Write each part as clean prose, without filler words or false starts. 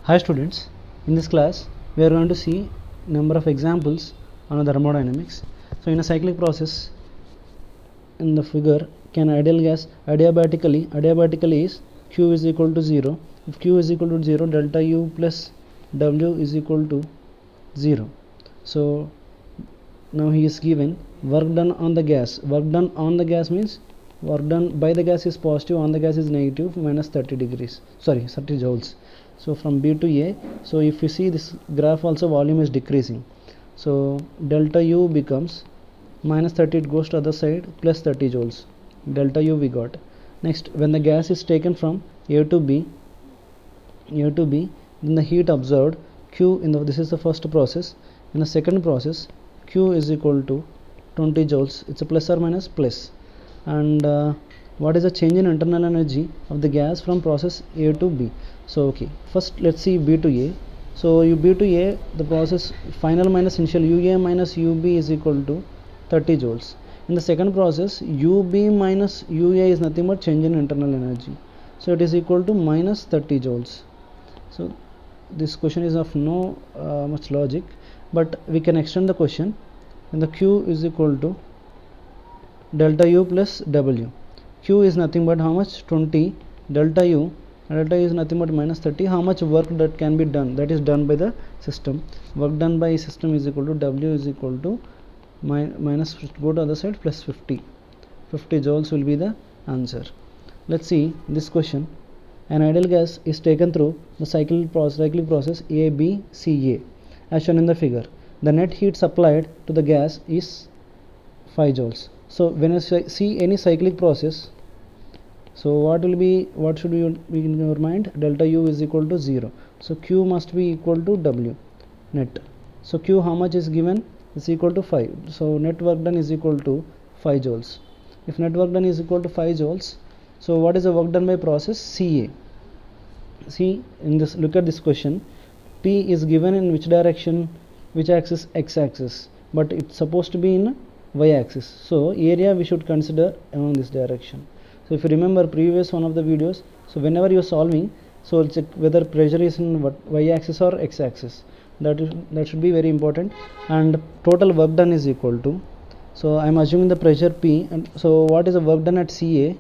Hi students, in this class we are going to see number of examples on thermodynamics. So in a cyclic process, in the figure, can ideal gas adiabatically is Q is equal to 0. If Q is equal to 0, delta U plus W is equal to 0. So now he is given work done on the gas. Work done on the gas means work done by the gas is positive, on the gas is negative, minus 30 joules. So from B to A, so if you see this graph also, volume is decreasing, so delta U becomes minus 30, it goes to other side, plus 30 joules, delta U we got. Next, when the gas is taken from A to B, then the heat observed Q in the, this is the first process. In the second process, Q is equal to 20 joules, it's a plus or minus plus. And what is the change in internal energy of the gas from process A to B? So okay, first let's see B to A. So B to A, the process final minus initial, UA minus UB is equal to 30 joules. In the second process, UB minus UA is nothing but change in internal energy, so it is equal to minus 30 joules. So this question is of no much logic, but we can extend the question. And the Q is equal to delta U plus W. Q is nothing but how much? 20. Delta U is nothing but minus 30. How much work that can be done? That is done by the system. Work done by system is equal to W is equal to minus, go to other side, plus 50. 50 joules will be the answer. Let's see this question. An ideal gas is taken through the cyclic process A, B, C, A as shown in the figure. The net heat supplied to the gas is 5 joules. So when I see any cyclic process, so what should be in your mind? Delta U is equal to 0. So Q must be equal to W net. So Q how much is given? Is equal to 5. So net work done is equal to 5 joules. If net work done is equal to 5 joules, so what is the work done by process CA? See in this, look at this question. P is given in which direction? Which axis? X axis, but it's supposed to be in Y axis. So area we should consider along this direction. So if you remember previous one of the videos, so whenever you are solving, so check whether pressure is in Y axis or X axis. That should be very important. And total work done is equal to, so I am assuming the pressure P, and so what is the work done at CA?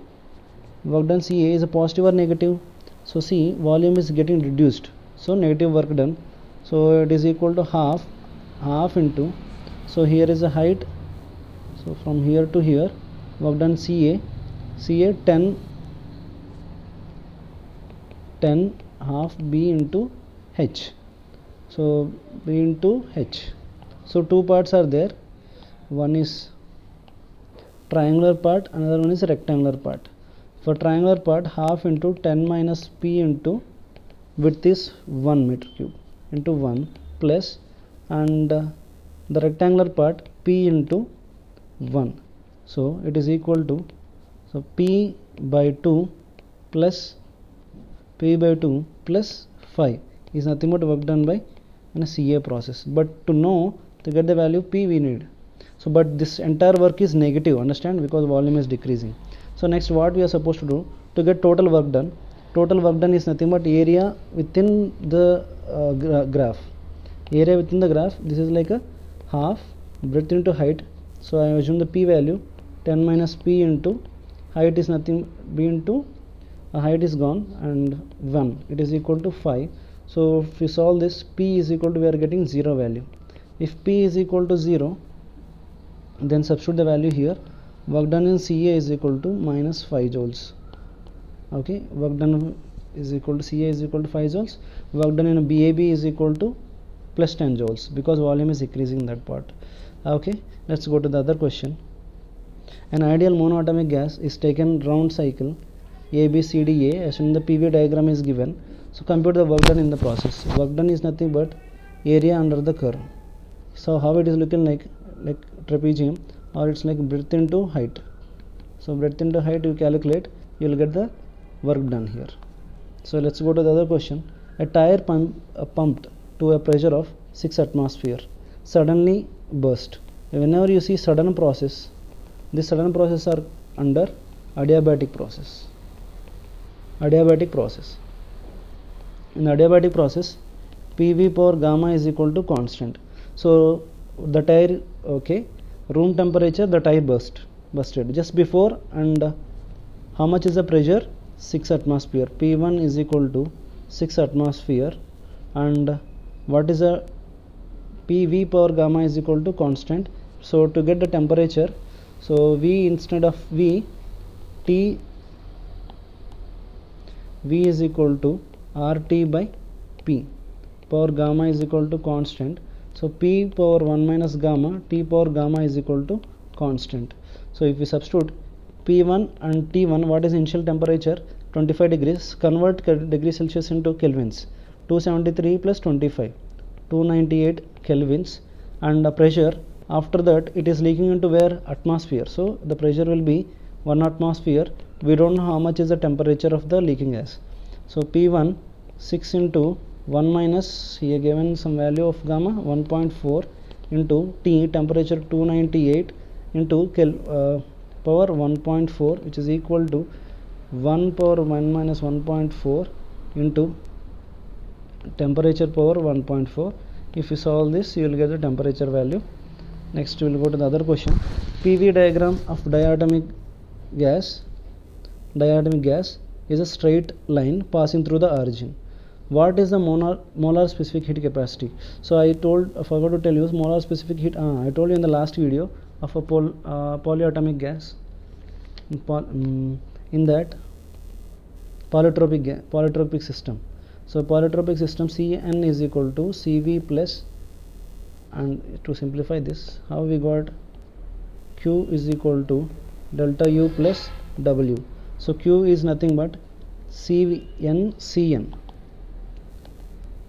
Work done CA is a positive or negative? So see, volume is getting reduced, so negative work done, so it is equal to half into, so here is the height, so from here to here, work done CA 10 half B into H, so B into H. So two parts are there, one is triangular part, another one is rectangular part. For triangular part, half into 10 minus P into width is 1 meter cube into 1 plus, and the rectangular part P into 1, so it is equal to, so P by 2 plus 5 is nothing but work done by in a CA process. But to know, to get the value P we need, so but this entire work is negative, understand, because volume is decreasing. So next what we are supposed to do to get total work done? Total work done is nothing but area within the graph. Area within the graph, this is like a half breadth into height. So I assume the P value 10 minus P into height is nothing, B into height is gone, and 1, it is equal to 5. So if we solve this, P is equal to, we are getting 0 value. If P is equal to 0, then substitute the value here. Work done in CA is equal to minus 5 joules. Okay, work done is equal to CA is equal to 5 joules. Work done in a BAB is equal to plus 10 joules, because volume is decreasing in that part. Okay, let's go to the other question. An ideal monoatomic gas is taken round cycle ABCDA as in the PV diagram is given. So compute the work done in the process. Work done is nothing but area under the curve. So how it is looking like trapezium, or it's like breadth into height. So breadth into height you calculate, you will get the work done here. So let's go to the other question. A tire pumped to a pressure of 6 atmosphere suddenly burst. Whenever you see sudden process, this sudden process are under adiabatic process. In the adiabatic process, PV power gamma is equal to constant. So the tire, okay, room temperature, the tire busted just before, and how much is the pressure? 6 atmosphere. P1 is equal to 6 atmosphere, and what is the PV power gamma is equal to constant. So to get the temperature, so V instead of V, T, V is equal to RT by P. Power gamma is equal to constant. So P power 1 minus gamma, T power gamma is equal to constant. So if we substitute P1 and T1, what is initial temperature? 25 degrees. Convert degree Celsius into kelvins. 273 plus 25, 298 kelvins. And the pressure, after that it is leaking into where? Atmosphere. So the pressure will be 1 atmosphere. We don't know how much is the temperature of the leaking gas. So P1, 6 into 1 minus, here given some value of gamma, 1.4 into T, temperature 298 into power 1.4, which is equal to 1 power 1 minus 1.4 into temperature power 1.4. If you solve this, you will get the temperature value. Next we will go to the other question. PV diagram of diatomic gas is a straight line passing through the origin. What is the molar specific heat capacity? So I forgot to tell you molar specific heat. I told you in the last video of a polyatomic gas. In that polytropic system. So polytropic system, Cn is equal to Cv plus, and to simplify this, how we got Q is equal to delta U plus W. So Q is nothing but Cn.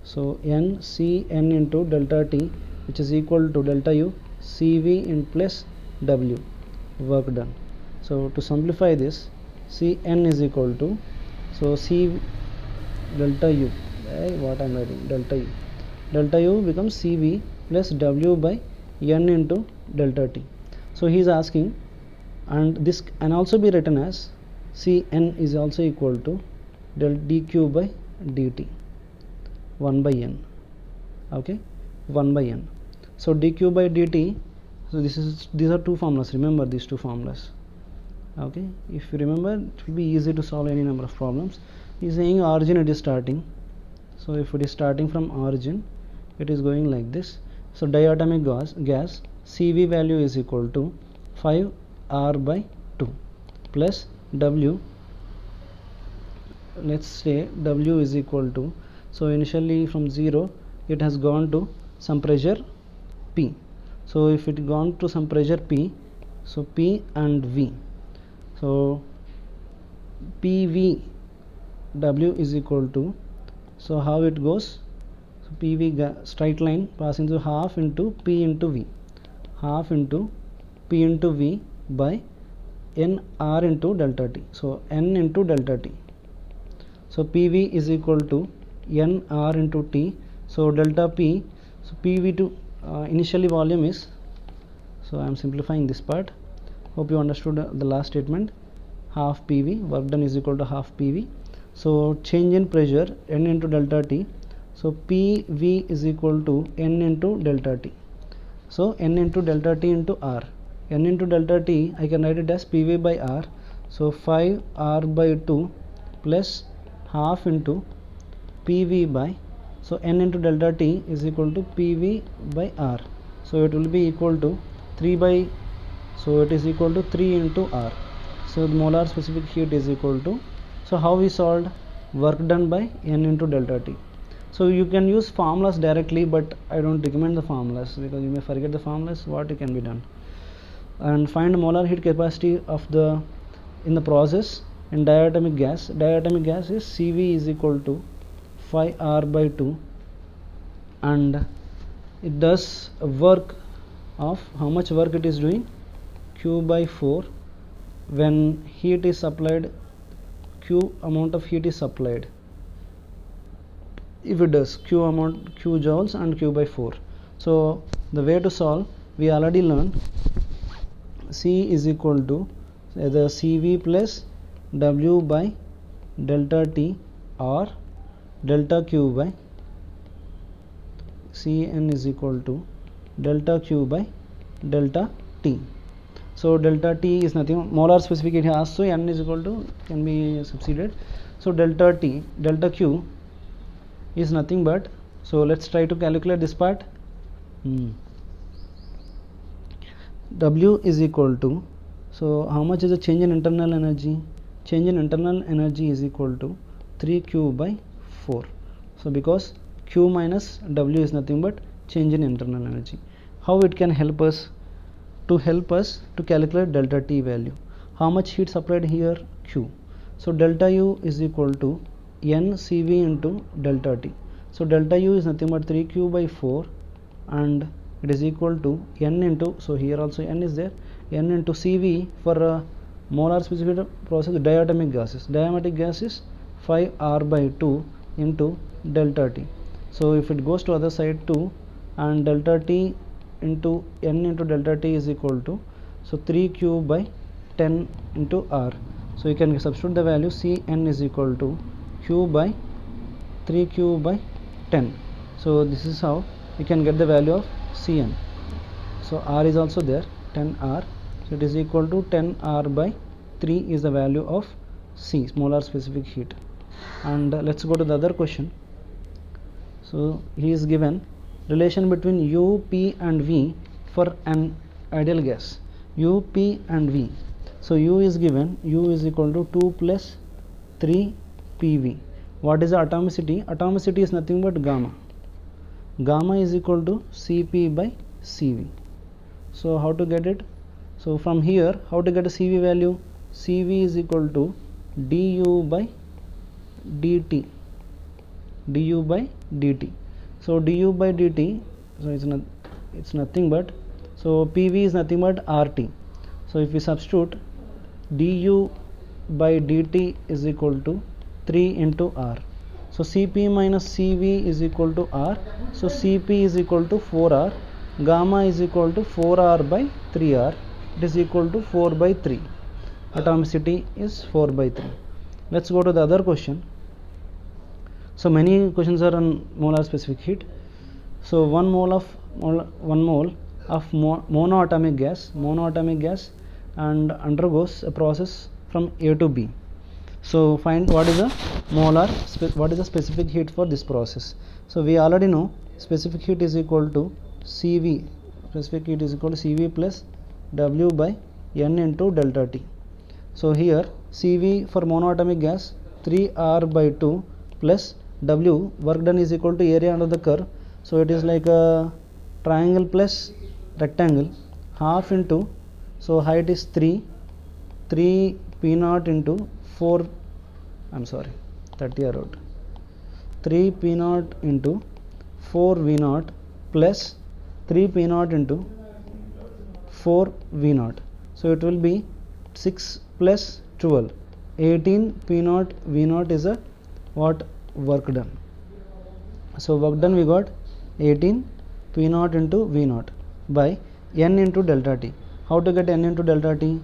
So Cn into delta T, which is equal to delta U Cv in plus W, work done. So to simplify this, Cn is equal to, so C delta U, what I am writing, delta U becomes Cv plus W by N into delta T. So he is asking, and this can also be written as Cn is also equal to del dq by dt, 1 by N, okay, 1 by N. So dq by dt, so these are two formulas, remember these two formulas, okay. If you remember, it will be easy to solve any number of problems. He is saying origin it is starting, so if it is starting from origin, it is going like this. So diatomic gas Cv value is equal to 5 R by 2 plus W, let's say W is equal to, so initially from 0 it has gone to some pressure P. So if it gone to some pressure P, so P and V, so PV W is equal to, so how it goes, so PV straight line passing through half into P into V, half into P into V by N R into delta T, so N into delta T. So PV is equal to N R into T, so delta P, so PV to initially volume is, so I am simplifying this part, hope you understood the last statement, half PV, work done is equal to half PV. So change in pressure N into delta T, so PV is equal to N into delta T, so N into delta T into R, N into delta T I can write it as PV by R, so 5 R by 2 plus half into PV by, so N into delta T is equal to PV by R, so it will be equal to 3 by, so it is equal to 3 into R. So the molar specific heat is equal to, so how we solved, work done by N into delta T. So you can use formulas directly, but I don't recommend the formulas because you may forget the formulas, what it can be done. And find molar heat capacity of the, in the process in diatomic gas. Diatomic gas is Cv is equal to 5 R by 2, and it does a work of, how much work it is doing, Q by 4, when heat is supplied, Q amount of heat is supplied, if it does Q amount, Q joules and Q by 4. So the way to solve, we already learned C is equal to either Cv plus W by delta T, or delta Q by Cn is equal to delta Q by delta T. So delta T is nothing, molar specific heat has, so N is equal to, can be substituted. So delta Q is nothing but, so let's try to calculate this part. W is equal to, so how much is the change in internal energy? Change in internal energy is equal to 3Q by 4. So because Q minus W is nothing but change in internal energy. How it can help us? To calculate delta T value. How much heat supplied here? Q. So delta U is equal to N CV into delta T. So delta U is nothing but 3Q by 4, and it is equal to N into, so here also N is there, N into CV for molar specific process diatomic gases. Diatomic gas is 5R by 2 into delta T. So if it goes to other side 2, and delta T into N into delta T is equal to, so 3Q by 10 into R. So you can substitute the value, Cn is equal to Q by 3Q by 10. So this is how you can get the value of Cn. So R is also there, 10R. So it is equal to 10R by 3 is the value of C, molar specific heat. And let's go to the other question. So he is given relation between U, P and V for an ideal gas. U, P and V. So U is given, U is equal to 2 plus 3 PV. What is the atomicity? Atomicity is nothing but gamma. Gamma is equal to Cp by Cv. So how to get it? So from here, how to get a Cv value? Cv is equal to du by dt. Du by dt. So du by dt, so it's nothing but, so PV is nothing but RT. So if we substitute, du by dt is equal to 3 into R. So Cp minus Cv is equal to R. So Cp is equal to 4R. Gamma is equal to 4R by 3R. It is equal to 4 by 3. Atomicity is 4 by 3. Let's go to the other question. So many questions are on molar specific heat. So 1 mole of monoatomic gas and undergoes a process from A to B. So find what is the specific heat for this process. So we already know specific heat is equal to Cv. Specific heat is equal to Cv plus W by N into delta T. So here Cv for monoatomic gas 3R by 2 plus W, work done, is equal to area under the curve. So it is like a triangle plus rectangle, half into, so height is 3 P0 into 4, I'm sorry, 30 are out, 3 P0 into 4 V0 plus 3 P0 into 4 V0. So it will be 6 plus 12, 18 P0 V0 is a what? Work done. So work done we got 18 P0 into V0 by N into delta T. How to get N into delta T?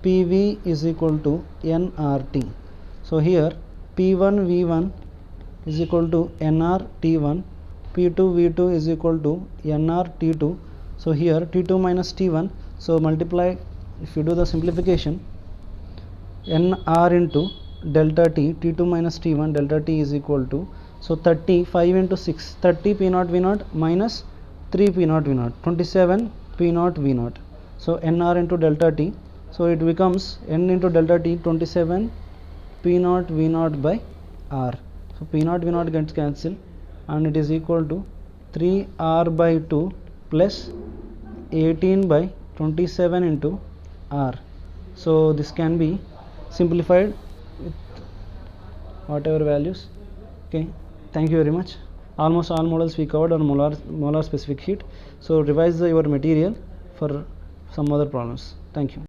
PV is equal to nRT. So here P1 V1 is equal to nR T1, P2 V2 is equal to nR T2. So here T2 minus T1, so multiply, if you do the simplification, nR into delta T, T2 minus T1, delta T is equal to, so 30, 5 into 6, 30 P0 V0 minus 3 P0 V0, 27 P0 V0. So nR into delta T, so it becomes N into delta T, 27 P0 V0 by R. So P0 V0 gets cancelled and it is equal to 3R by 2 plus 18 by 27 into R. So this can be simplified with whatever values. Okay, thank you very much. Almost all models we covered on molar specific heat. So revise your material for some other problems. Thank you.